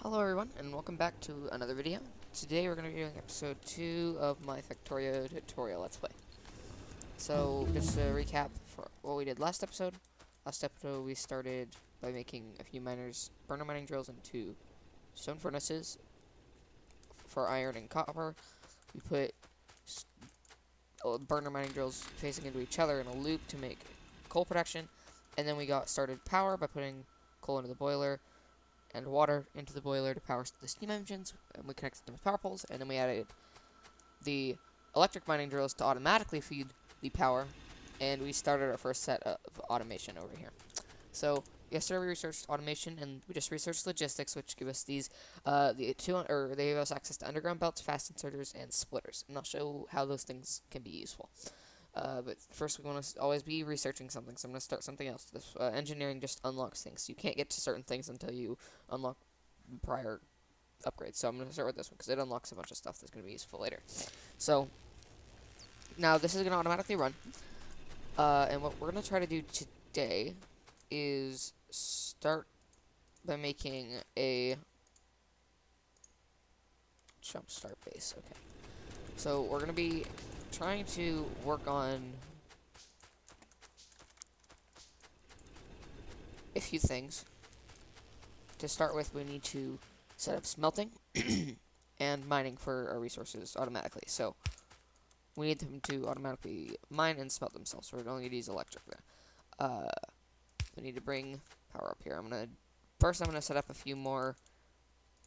Hello everyone, and welcome back to another video. Today we're going to be doing episode 2 of my Factorio tutorial Let's Play. So, just to recap for what we did last episode. Last episode we started by making a few burner mining drills into stone furnaces for iron and copper. We put burner mining drills facing into each other in a loop to make coal production, and then we got started power by putting coal into the boiler and water into the boiler to power the steam engines, and we connected them with power poles, and then we added the electric mining drills to automatically feed the power, and we started our first set of automation over here. So yesterday we researched automation, and we just researched logistics, which give us these they give us access to underground belts, fast inserters, and splitters, and I'll show how those things can be useful. But first we want to always be researching something, so I'm going to start something else. This engineering just unlocks things. You can't get to certain things until you unlock prior upgrades. So I'm going to start with this one, because it unlocks a bunch of stuff that's going to be useful later. So, now this is going to automatically run. And what we're going to try to do today is start by making a jump start base. Okay. So we're going to be trying to work on a few things. To start with, we need to set up smelting and mining for our resources automatically. So we need them to automatically mine and smelt themselves, so we don't need to use electric there. We need to bring power up here. First I'm gonna set up a few more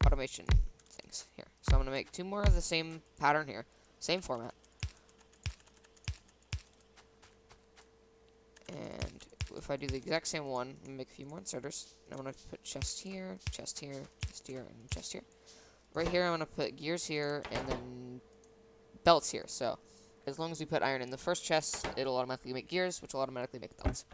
automation things here. So I'm gonna make 2 more of the same pattern here, same format. And if I do the exact same one, I'm gonna make a few more inserters. And I'm gonna put chest here, chest here, chest here, and chest here. Right here, I'm gonna put gears here, and then belts here. So, as long as we put iron in the first chest, it'll automatically make gears, which will automatically make belts.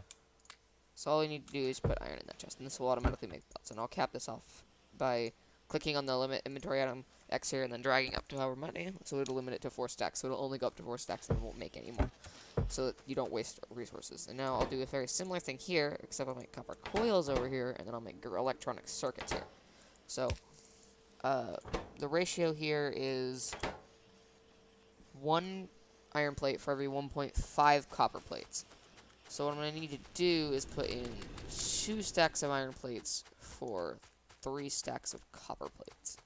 So all we need to do is put iron in that chest, and this will automatically make belts. And I'll cap this off by clicking on the limit inventory item X here, and then dragging up to however many. So it'll limit it to 4 stacks. So it'll only go up to 4 stacks, and it won't make any more, so that you don't waste resources. And now I'll do a very similar thing here, except I'll make copper coils over here, and then I'll make electronic circuits here. So, the ratio here is 1 iron plate for every 1.5 copper plates. So what I'm going to need to do is put in 2 stacks of iron plates for 3 stacks of copper plates.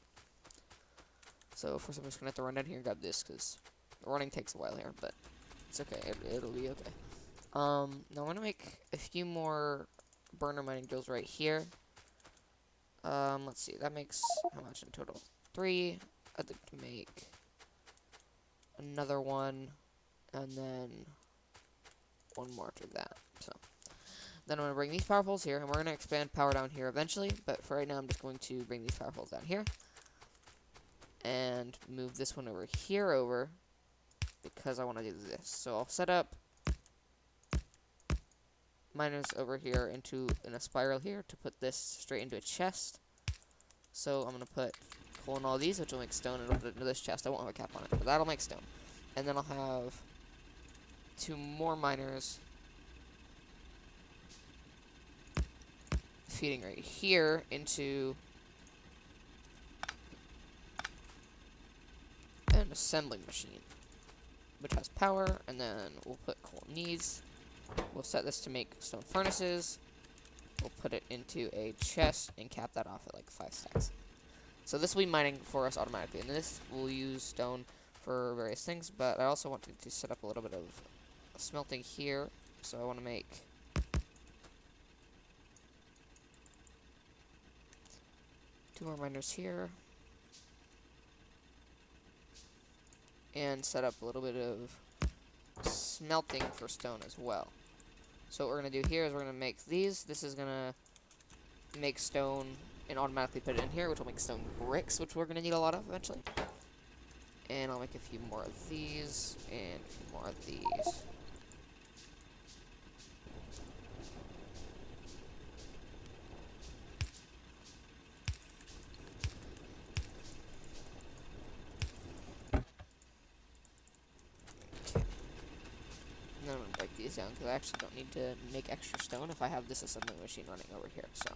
So first I'm just going to have to run down here and grab this, because running takes a while here, but it's okay. It'll be okay. Now I'm going to make a few more burner mining drills right here. Let's see. That makes how much in total? 3. I'd like to make another one, and then 1 more after that. So then I'm going to bring these power poles here, and we're going to expand power down here eventually, but for right now I'm just going to bring these power poles down here and move this one over here because I want to do this. So I'll set up miners over here in a spiral here to put this straight into a chest. So I'm going to put coal in all these, which will make stone, and I'll put it into this chest. I won't have a cap on it, but that'll make stone. And then I'll have 2 more miners feeding right here into an assembling machine, which has power, and then we'll put coal in these. We'll set this to make stone furnaces. We'll put it into a chest and cap that off at like 5 stacks. So this will be mining for us automatically, and this will use stone for various things, but I also want to set up a little bit of smelting here. So I want to make two more miners here, and set up a little bit of smelting for stone as well. So what we're going to do here is we're going to make these. This is going to make stone and automatically put it in here, which will make stone bricks, which we're going to need a lot of eventually. And I'll make a few more of these, and a few more of these. And then I'm going to break these down, because I actually don't need to make extra stone if I have this assembly machine running over here. So,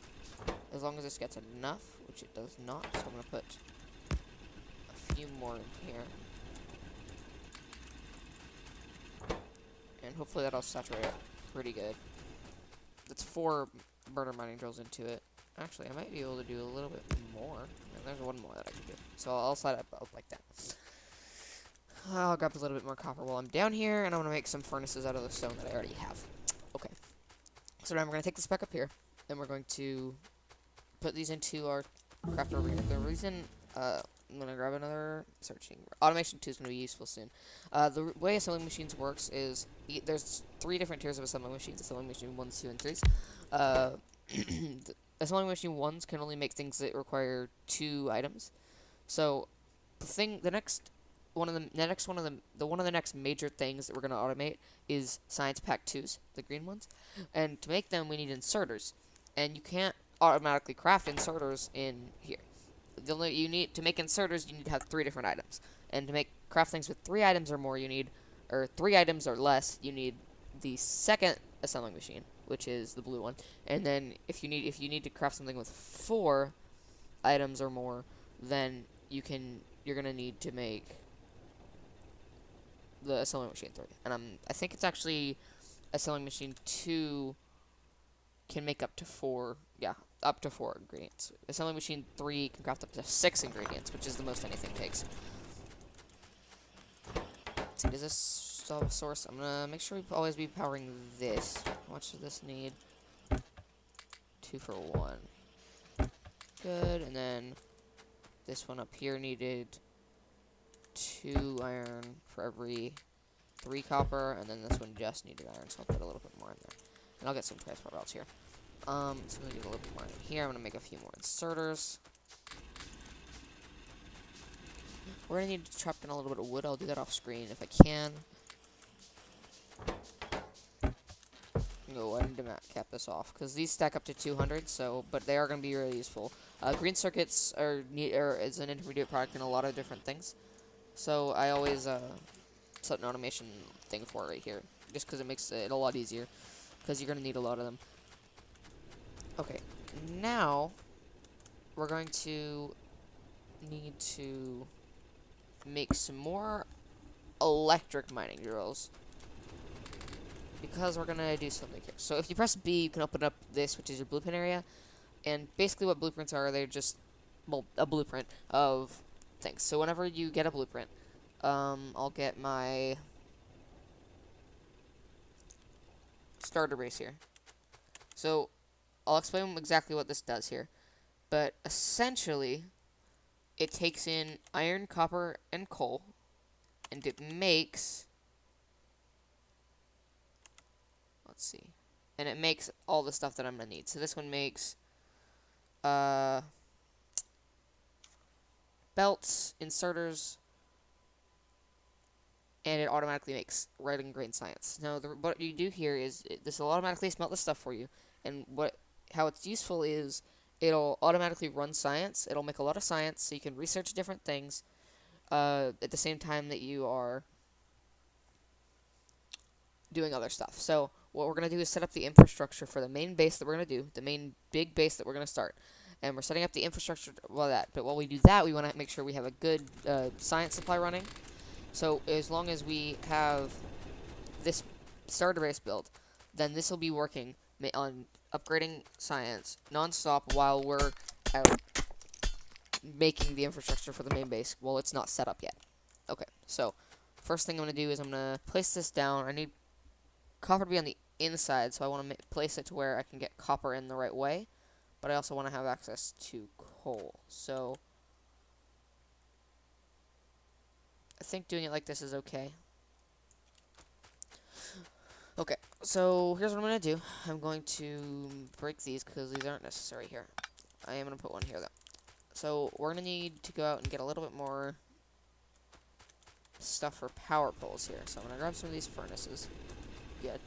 as long as this gets enough, which it does not, so I'm going to put a few more in here. And hopefully that'll saturate it pretty good. That's 4 burner mining drills into it. Actually, I might be able to do a little bit more. And there's one more that I can do. So I'll slide it up like that. I'll grab a little bit more copper while I'm down here, and I'm going to make some furnaces out of the stone that I already have. Okay. So now we're going to take this back up here, and we're going to put these into our crafter over here. The reason, I'm going to grab another searching. Automation 2 is going to be useful soon. The way assembling machines works is, there's 3 different tiers of assembling machines. Assembling machine 1s, 2, and 3s. The assembling machine 1s can only make things that require 2 items. So, the next one of the next major things that we're going to automate is science pack 2s, the green ones. And to make them, we need inserters. And you can't automatically craft inserters in here. To make inserters, you need to have 3 different items. And to craft things with 3 items or more, or 3 items or less, you need the second assembling machine, which is the blue one. And then if you need to craft something with 4 items or more, then you're gonna need to make the assembling machine 3. And I think it's actually assembling machine 2 can make up to 4. Yeah, up to 4 ingredients. Assembling machine 3 can craft up to 6 ingredients, which is the most anything takes. Let's see, does this still have a source? I'm gonna make sure we always be powering this. How much does this need? 2 for 1. Good, and then this one up here needed 2 iron for every 3 copper, and then this one just needed iron, so I'll put a little bit more in there. And I'll get some transport belts here. So I'm gonna do a little bit more in here. I'm gonna make a few more inserters. We're gonna need to chop down a little bit of wood. I'll do that off screen if I can. No, I need to cap this off because these stack up to 200. But they are gonna be really useful. Green circuits is an intermediate product in a lot of different things. So I always set an automation thing for it right here, just because it makes it a lot easier. Because you're gonna need a lot of them. Okay, now we're going to need to make some more electric mining drills because we're gonna do something here. So if you press B, you can open up this, which is your blueprint area, and basically what blueprints are, they're just, well, a blueprint of things. So whenever you get a blueprint, I'll get my starter base here. So I'll explain exactly what this does here, but essentially it takes in iron, copper, and coal, and it makes, let's see, and it makes all the stuff that I'm gonna need. So this one makes belts, inserters, and it automatically makes red and green science. Now, what you do here is this will automatically smelt the stuff for you, and how it's useful is it'll automatically run science. It'll make a lot of science, so you can research different things at the same time that you are doing other stuff. So what we're going to do is set up the infrastructure for the main base that we're going to do, the main big base that we're going to start. And we're setting up the infrastructure but while we do that, we want to make sure we have a good science supply running. So as long as we have this starter base built, then this will be working on upgrading science non-stop while we're out making the infrastructure for the main base. Well, it's not set up yet. Okay, so first thing I'm going to do is I'm going to place this down. I need copper to be on the inside, so I want to place it to where I can get copper in the right way, but I also want to have access to coal. So I think doing it like this is okay. Okay, so here's what I'm going to do. I'm going to break these because these aren't necessary here. I am going to put one here, though. So we're going to need to go out and get a little bit more stuff for power poles here. So I'm going to grab some of these furnaces. Good.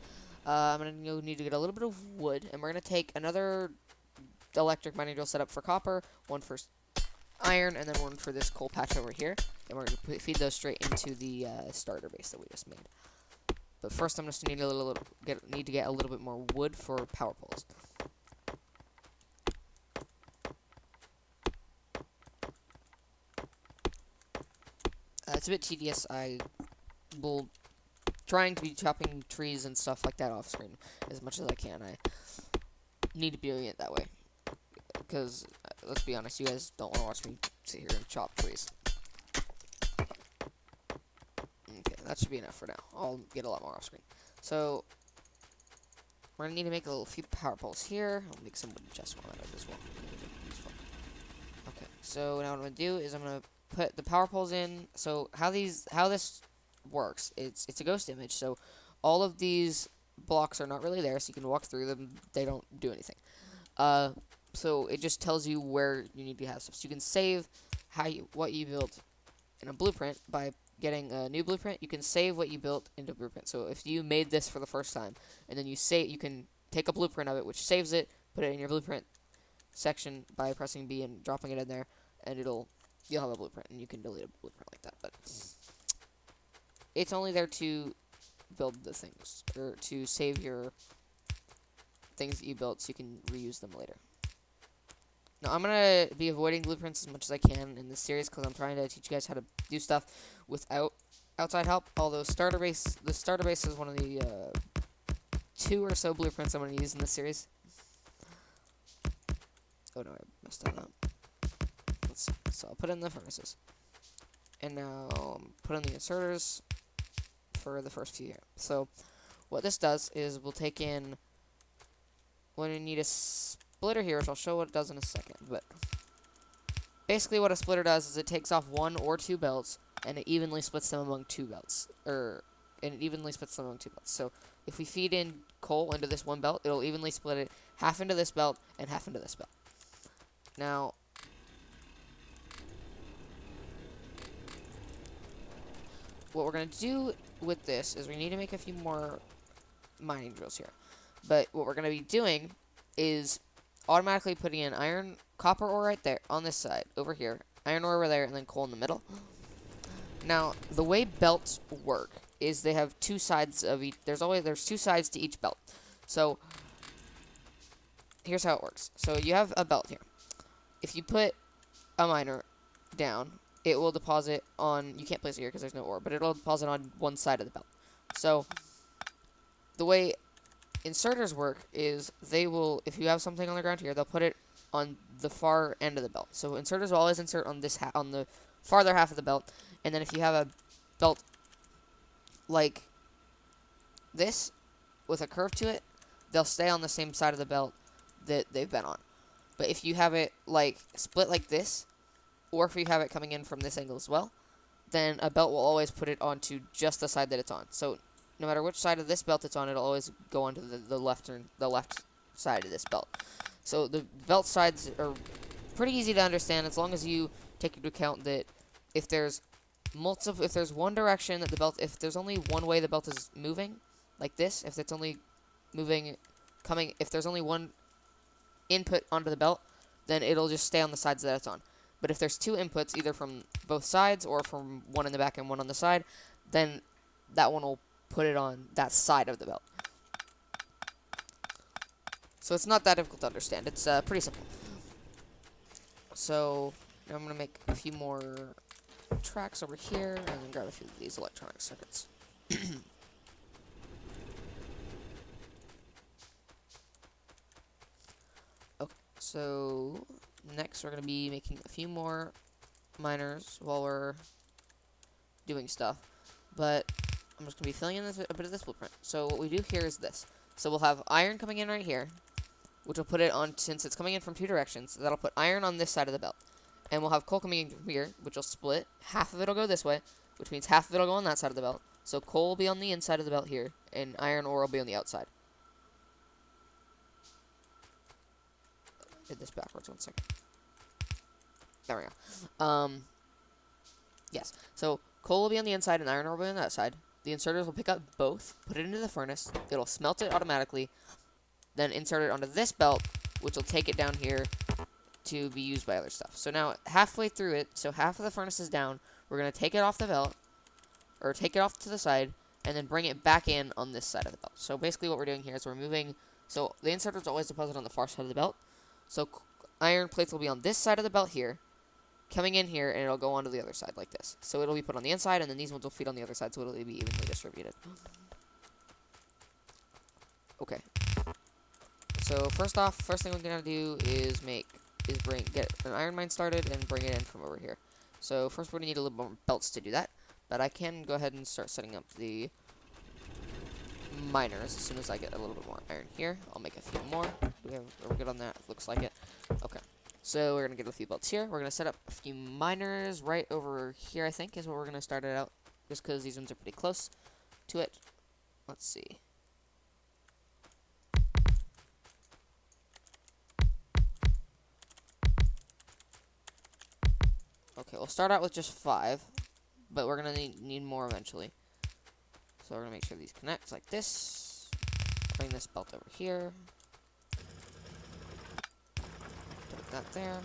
I'm going to need to get a little bit of wood, and we're going to take another electric mining drill setup for copper, one for iron, and then one for this coal patch over here. And we're going to feed those straight into the starter base that we just made. But first, I'm just need to get a little bit more wood for power poles. it's a bit tedious. I will trying to be chopping trees and stuff like that off screen as much as I can. I need to be doing it that way because let's be honest, you guys don't want to watch me sit here and chop trees. Okay, that should be enough for now. I'll get a lot more off screen. So we're gonna need to make a few power poles here. I'll make some wooden chests while I'm at it as well. Okay, so now what I'm gonna do is I'm gonna put the power poles in. So how this works, it's a ghost image, so all of these blocks are not really there, so you can walk through them. They don't do anything. So it just tells you where you need to have stuff. So you can save what you built in a blueprint by getting a new blueprint. You can save what you built into a blueprint. So if you made this for the first time and then you can take a blueprint of it, which saves it, put it in your blueprint section by pressing B and dropping it in there, and you'll have a blueprint, and you can delete a blueprint like that. But it's only there to build the things, or to save your things that you built so you can reuse them later. Now, I'm going to be avoiding blueprints as much as I can in this series because I'm trying to teach you guys how to do stuff without outside help. Although the starter base is one of the 2 or so blueprints I'm going to use in this series. Oh no, I messed that up. Let's see. So I'll put in the furnaces. And now put in the inserters for the first few here. So what this does is we'll take in, when you need a splitter here, which I'll show what it does in a second, but basically what a splitter does is it takes off 1 or 2 belts and it evenly splits them among 2 belts. So if we feed in coal into this one belt, it'll evenly split it half into this belt and half into this belt. Now what we're going to do with this is we need to make a few more mining drills here. But what we're going to be doing is automatically putting in copper ore right there on this side, over here, iron ore over there, and then coal in the middle. Now, the way belts work is they have 2 sides of each. There's 2 sides to each belt. So here's how it works. So you have a belt here. If you put a miner down, it will deposit on, you can't place it here because there's no ore, but it'll deposit on one side of the belt. So the way inserters work is they will, if you have something on the ground here, they'll put it on the far end of the belt. So inserters will always insert on this on the farther half of the belt, and then if you have a belt like this with a curve to it, they'll stay on the same side of the belt that they've been on. But if you have it like split like this, or if you have it coming in from this angle as well, then a belt will always put it onto just the side that it's on. So no matter which side of this belt it's on, it'll always go onto the left side of this belt. So the belt sides are pretty easy to understand as long as you take into account that if there's one direction that the belt, if there's only one way the belt is moving, like this, if it's only moving, if there's only one input onto the belt, then it'll just stay on the sides that it's on. But if there's 2 inputs, either from both sides or from one in the back and one on the side, then that one will put it on that side of the belt. So it's not that difficult to understand. It's pretty simple. So now I'm going to make a few more tracks over here and then grab a few of these electronic circuits. Okay, so next we're going to be making a few more miners while we're doing stuff. But I'm just going to be filling in a bit of this blueprint. So what we do here is this. So we'll have iron coming in right here, which will put it on, since it's coming in from 2 directions, that'll put iron on this side of the belt. And we'll have coal coming in from here, which will split. Half of it will go this way, which means half of it will go on that side of the belt. So coal will be on the inside of the belt here, and iron ore will be on the outside. Did this backwards, 1 second. There we go. Yes. So coal will be on the inside, and iron ore will be on the outside. The inserters will pick up both, put it into the furnace. It'll smelt it automatically, then insert it onto this belt, which will take it down here to be used by other stuff. So now, halfway through it, so half of the furnace is down, we're going to take it off the belt, or take it off to the side, and then bring it back in on this side of the belt. So basically what we're doing here is we're moving, so the inserters always deposit on the far side of the belt, so iron plates will be on this side of the belt here, coming in here, and it'll go onto the other side like this. So it'll be put on the inside, and then these ones will feed on the other side, so it'll be evenly distributed. Okay. So first thing we're gonna do is get an iron mine started and bring it in from over here. So first we're gonna need a little more belts to do that, but I can go ahead and start setting up the miners as soon as I get a little bit more iron here. I'll make a few more. Are we good on that? Looks like it. Okay. So we're gonna get a few belts here. We're gonna set up a few miners right over here, I think, is where we're gonna start it out. Just because these ones are pretty close to it. Let's see. Okay, we'll start out with just 5, but we're gonna need more eventually. So we're gonna make sure these connect like this. Bring this belt over here. Put that there.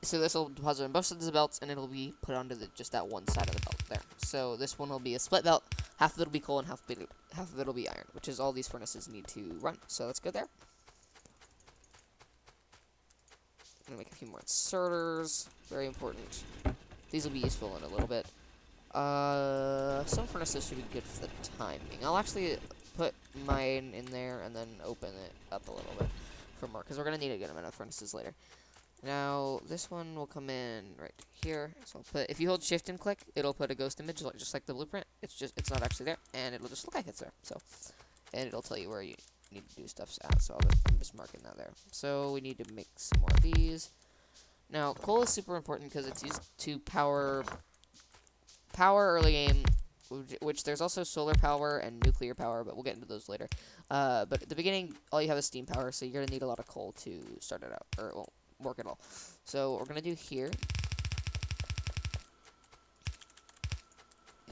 So this will deposit on both sides of the belts, and it'll be put onto just that one side of the belt there. So this one will be a split belt. Half of it will be coal, and half of it will be iron, which is all these furnaces need to run. So let's go there. I'm gonna make a few more inserters. Very important. These will be useful in a little bit. Some furnaces should be good for the timing. I'll actually put mine in there and then open it up a little bit for more, because we're gonna need a good amount of furnaces later. Now, this one will come in right here. So I'll put, if you hold shift and click, it'll put a ghost image, just like the blueprint. It's not actually there, and it'll just look like it's there. So, and it'll tell you where you need to do stuff at. So I'm just marking that there. So we need to make some more of these. Now, coal is super important because it's used to power early game, which there's also solar power and nuclear power, but we'll get into those later. But at the beginning, all you have is steam power, so you're gonna need a lot of coal to start it out, or it won't work at all. So what we're gonna do here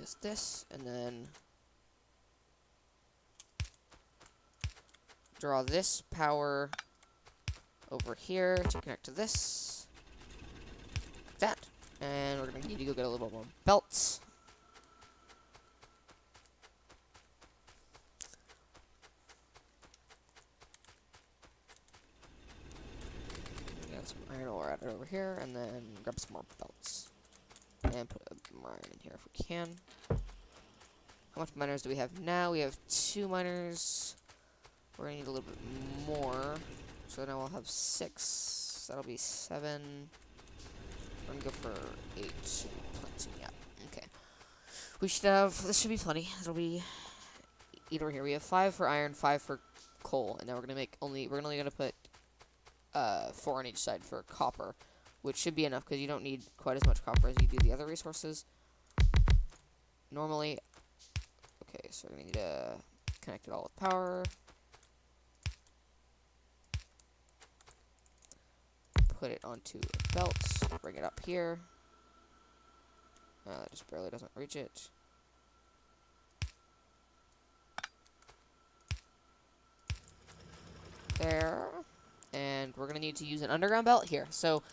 is this, and then draw this power over here to connect to this, like that, and we're gonna need to go get a little more belts. Some iron ore added over here, and then grab some more belts. And put more iron in here if we can. How much miners do we have now? We have 2 miners. We're gonna need a little bit more. So now we'll have 6. That'll be 7. We're gonna go for 8. Should be plenty. Yeah. Okay. We should have. This should be plenty. It'll be 8 over here. We have 5 for iron, 5 for coal, and now we're gonna make we're only gonna put 4 on each side for copper, which should be enough because you don't need quite as much copper as you do the other resources normally. Okay, so we're gonna need to connect it all with power. Put it onto a belt. Bring it up here. It just barely doesn't reach it. There. And we're going to need to use an underground belt here. So,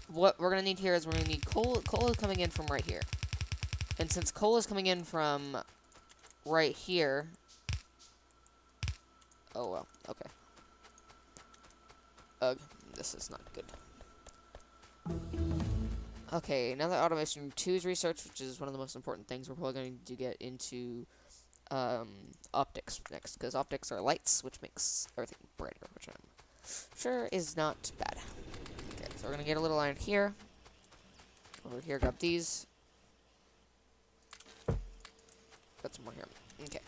what we're going to need here is we're going to need coal. Coal is coming in from right here. And since coal is coming in from right here... Oh, well. Okay. Ugh. This is not good. Okay, now that Automation 2 is researched, which is one of the most important things, we're probably going to get into optics next. Because optics are lights, which makes everything brighter, which I'm sure is not bad. Okay, so we're gonna get a little iron here. Over here, grab these. Got some more here. Okay.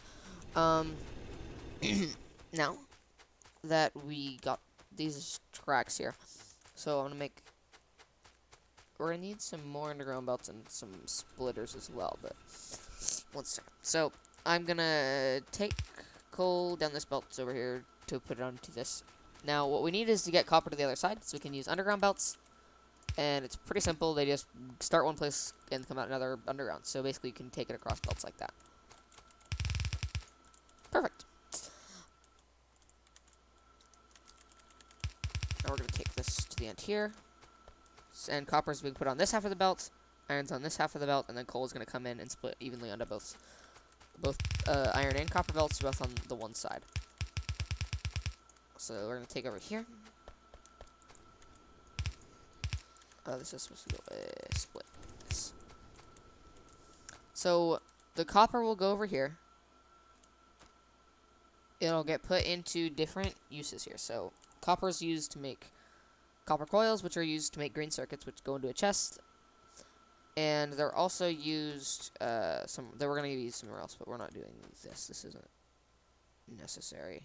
Now that we got these tracks here, so I'm gonna make. We're gonna need some more underground belts and some splitters as well. But one second. So I'm gonna take coal down this belt over here to put it onto this. Now, what we need is to get copper to the other side, so we can use underground belts, and it's pretty simple. They just start one place and come out another underground, so basically you can take it across belts like that. Perfect. Now we're going to take this to the end here, and copper is being put on this half of the belt, iron's on this half of the belt, and then coal is going to come in and split evenly onto both iron and copper belts, both on the one side. So we're going to take over here. This is supposed to go split this. So the copper will go over here. It'll get put into different uses here. So copper is used to make copper coils, which are used to make green circuits, which go into a chest. And they're also used, they were going to use somewhere else, but we're not doing this. This isn't necessary.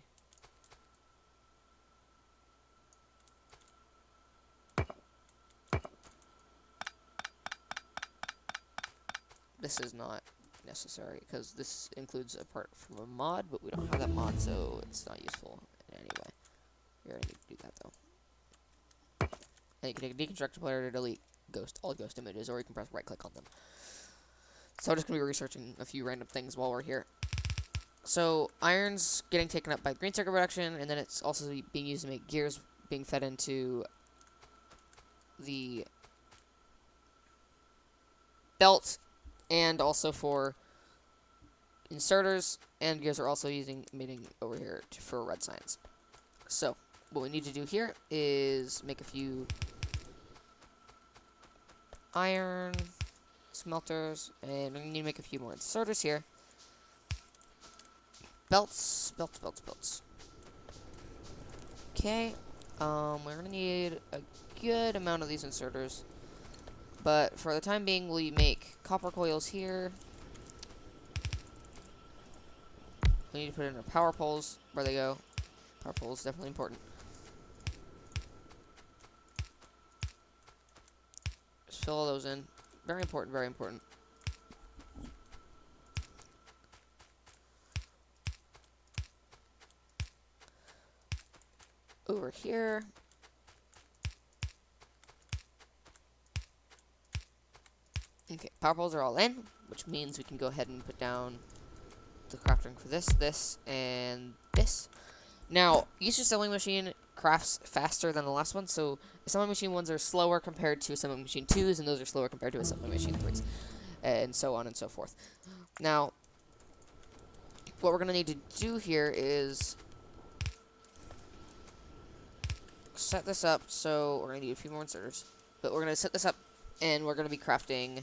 This is not necessary, because this includes a part from a mod, but we don't have that mod, so it's not useful in any way. You're going to need to do that, though. And you can take a deconstructor player to delete all ghost images, or you can press right-click on them. So I'm just going to be researching a few random things while we're here. So iron's getting taken up by green circuit production, and then it's also being used to make gears being fed into the belt, and also for inserters, and gears are also emitting over here for red signs. So what we need to do here is make a few iron smelters, and we need to make a few more inserters here. Belts. Okay, we're gonna need a good amount of these inserters, but for the time being, we make copper coils here. We need to put in our power poles where they go. Power poles definitely important. Just fill all those in. Very important, very important. Over here. Okay, power poles are all in, which means we can go ahead and put down the crafting for this, and this. Now, each assembly machine crafts faster than the last one, so assembly machine 1s are slower compared to assembly machine 2s, and those are slower compared to assembly machine 3s, and so on and so forth. Now, what we're going to need to do here is set this up, so we're going to need a few more inserters, but we're going to set this up, and we're going to be crafting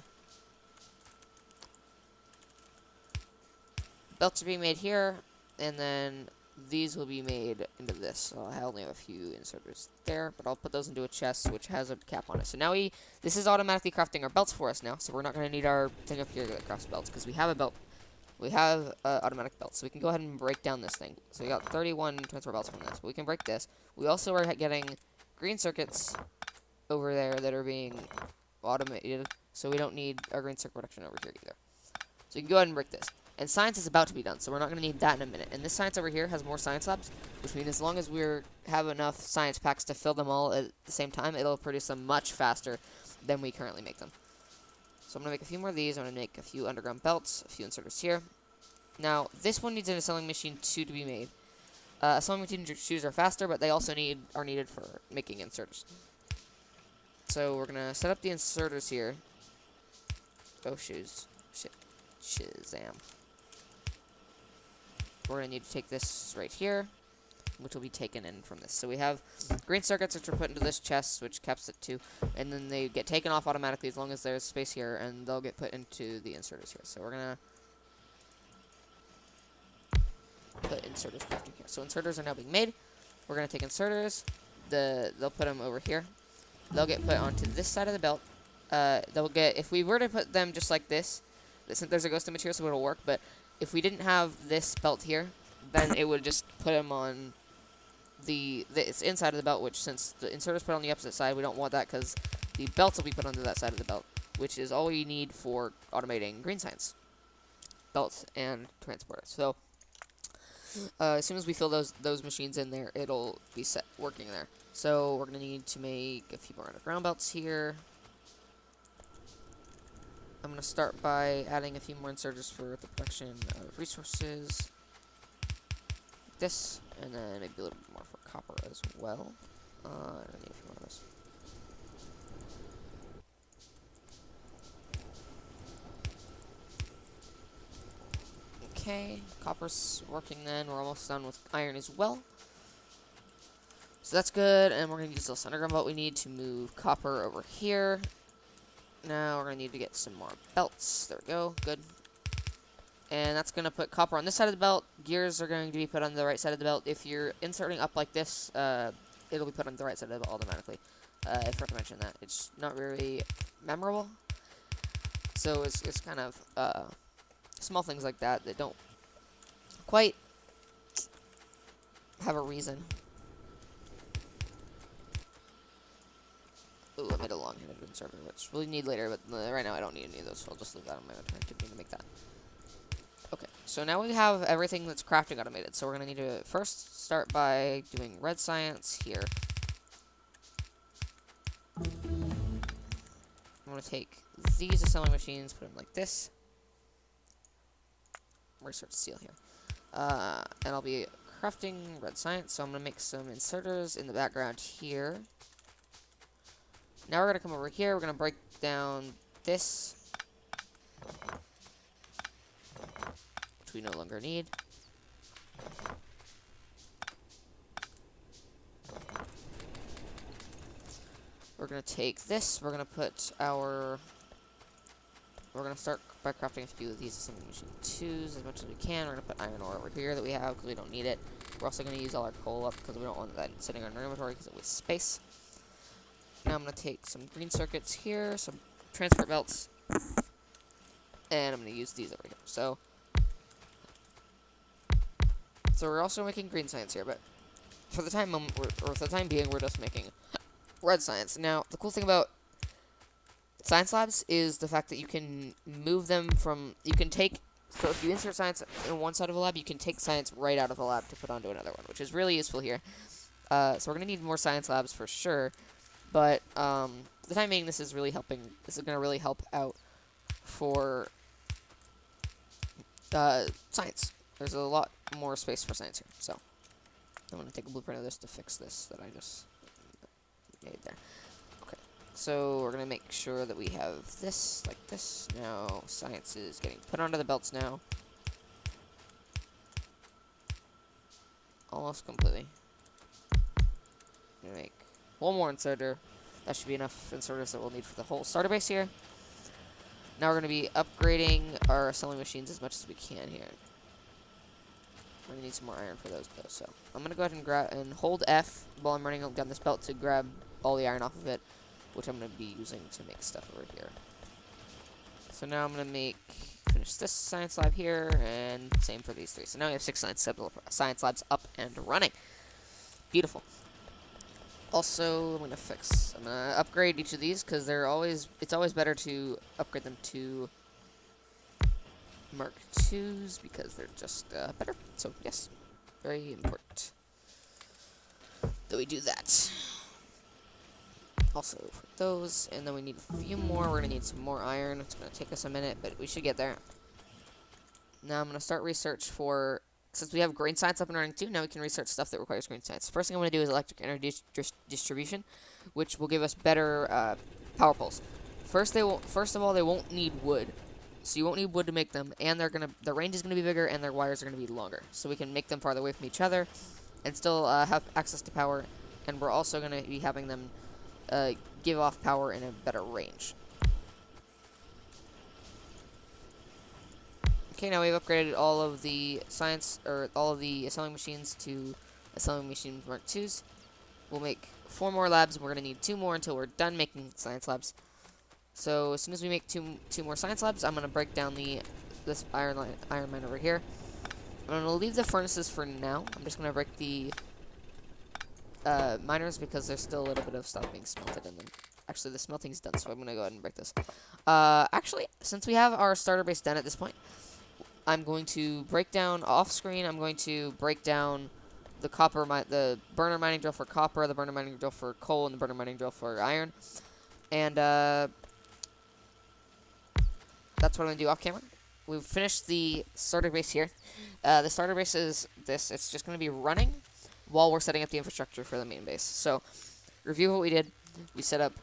belts are being made here, and then these will be made into this. So I only have a few inserters there, but I'll put those into a chest which has a cap on it. So now this is automatically crafting our belts for us now, so we're not going to need our thing up here that crafts belts, because we have a belt. We have automatic belts, so we can go ahead and break down this thing. So we got 31 transfer belts from this, but we can break this. We also are getting green circuits over there that are being automated, so we don't need our green circuit production over here either. So you can go ahead and break this. And science is about to be done, so we're not going to need that in a minute. And this science over here has more science labs, which means as long as we have enough science packs to fill them all at the same time, it'll produce them much faster than we currently make them. So I'm going to make a few more of these. I'm going to make a few underground belts, a few inserters here. Now, this one needs an assembly machine 2 to be made. Assembly machine 2s are faster, but they also are needed for making inserters. So we're going to set up the inserters here. Oh, shoes. Shit. Shazam. We're going to need to take this right here, which will be taken in from this. So we have green circuits, which are put into this chest, which caps it 2, and then they get taken off automatically as long as there's space here, and they'll get put into the inserters here. So we're going to put inserters back in here. So inserters are now being made. We're going to take inserters. They'll put them over here. They'll get put onto this side of the belt. If we were to put them just like this, since there's a ghost image here, so it'll work, but if we didn't have this belt here, then it would just put them on this inside of the belt, which since the inserter's put on the opposite side, we don't want that because the belts will be put onto that side of the belt, which is all you need for automating green signs. Belts and transporters. So as soon as we fill those machines in there, it'll be set working there. So we're going to need to make a few more underground belts here. I'm going to start by adding a few more inserters for the production of resources. Like this, and then maybe a little bit more for copper as well. I need a few more of those. Okay, copper's working then. We're almost done with iron as well. So that's good, and we're going to use this underground belt we need to move copper over here. Now we're going to need to get some more belts. There we go. Good. And that's going to put copper on this side of the belt. Gears are going to be put on the right side of the belt. If you're inserting up like this, it'll be put on the right side of the belt automatically. I forgot to mention that. It's not very memorable. So it's kind of small things like that that don't quite have a reason. Ooh, I made a long-handed inserter, which we'll need later, but right now I don't need any of those, so I'll just leave that on my inventory. I didn't need to make that. Okay, so now we have everything that's crafting automated, so we're going to need to first start by doing red science here. I'm going to take these assembly machines, put them like this. Research seal here. And I'll be crafting red science, so I'm going to make some inserters in the background here. Now we're going to come over here, we're going to break down this, which we no longer need. We're going to take this, we're going to put our... We're going to start by crafting a few of these assembly machine 2s as much as we can. We're going to put iron ore over here that we have because we don't need it. We're also going to use all our coal up because we don't want that sitting on our inventory because it wastes space. Now I'm going to take some green circuits here, some transport belts, and I'm going to use these over here. So we're also making green science here, but for the time being, we're just making red science. Now, the cool thing about science labs is the fact that you can move them from, so if you insert science in one side of a lab, you can take science right out of the lab to put onto another one, which is really useful here. So we're going to need more science labs for sure. But for the time being, this is going to really help out for science. There's a lot more space for science here. So I'm going to take a blueprint of this to fix this that I just made there. Okay, so we're going to make sure that we have this like this. Now science is getting put onto the belts now. Almost completely. I'm going to make one more inserter. That should be enough inserters that we'll need for the whole starter base here. Now we're going to be upgrading our assembly machines as much as we can here. We're going to need some more iron for those though. So I'm going to go ahead and grab and hold F while I'm running down this belt to grab all the iron off of it, which I'm going to be using to make stuff over here. So now I'm going to finish this science lab here, and same for these three. So now we have 6 science labs up and running. Beautiful. Also, I'm gonna upgrade each of these because it's always better to upgrade them to Mark IIs because they're just better. So yes, very important that we do that. Also for those, and then we need a few more. We're gonna need some more iron. It's gonna take us a minute, but we should get there. Now I'm gonna start research for. Since we have green science up and running too, now we can research stuff that requires green science. First thing I'm going to do is electric energy distribution, which will give us better power poles. First of all, they won't need wood, so you won't need wood to make them, and the range is going to be bigger, and their wires are going to be longer, so we can make them farther away from each other, and still have access to power. And we're also going to be having them give off power in a better range. Okay, now we've upgraded all of the assembly machines to assembly machine Mark IIs. We'll make 4 more labs, and we're going to need 2 more until we're done making science labs. So as soon as we make two more science labs, I'm going to break down this iron mine over here. I'm going to leave the furnaces for now. I'm just going to break the miners because there's still a little bit of stuff being smelted in them. Actually, the smelting's done, so I'm going to go ahead and break this. Actually, since we have our starter base done at this point, I'm going to break down off-screen. I'm going to break down the burner mining drill for copper, the burner mining drill for coal, and the burner mining drill for iron. And that's what I'm going to do off-camera. We've finished the starter base here. The starter base is this. It's just going to be running while we're setting up the infrastructure for the main base. So, review what we did. We set up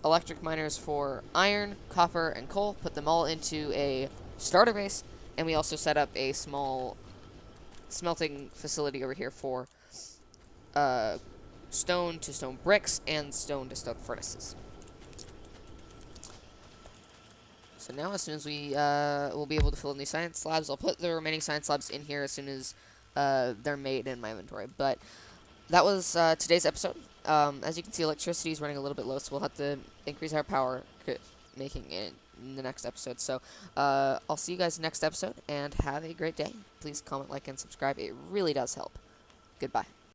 electric miners for iron, copper, and coal, put them all into a starter base, and we also set up a small smelting facility over here for stone to stone bricks and stone to stone furnaces. So now, as soon as we will be able to fill in these science slabs, I'll put the remaining science slabs in here as soon as they're made in my inventory. But that was today's episode. As you can see, electricity is running a little bit low, so we'll have to increase our power, making it in the next episode. So I'll see you guys next episode, and have a great day. Please comment, like, and subscribe. It really does help. Goodbye.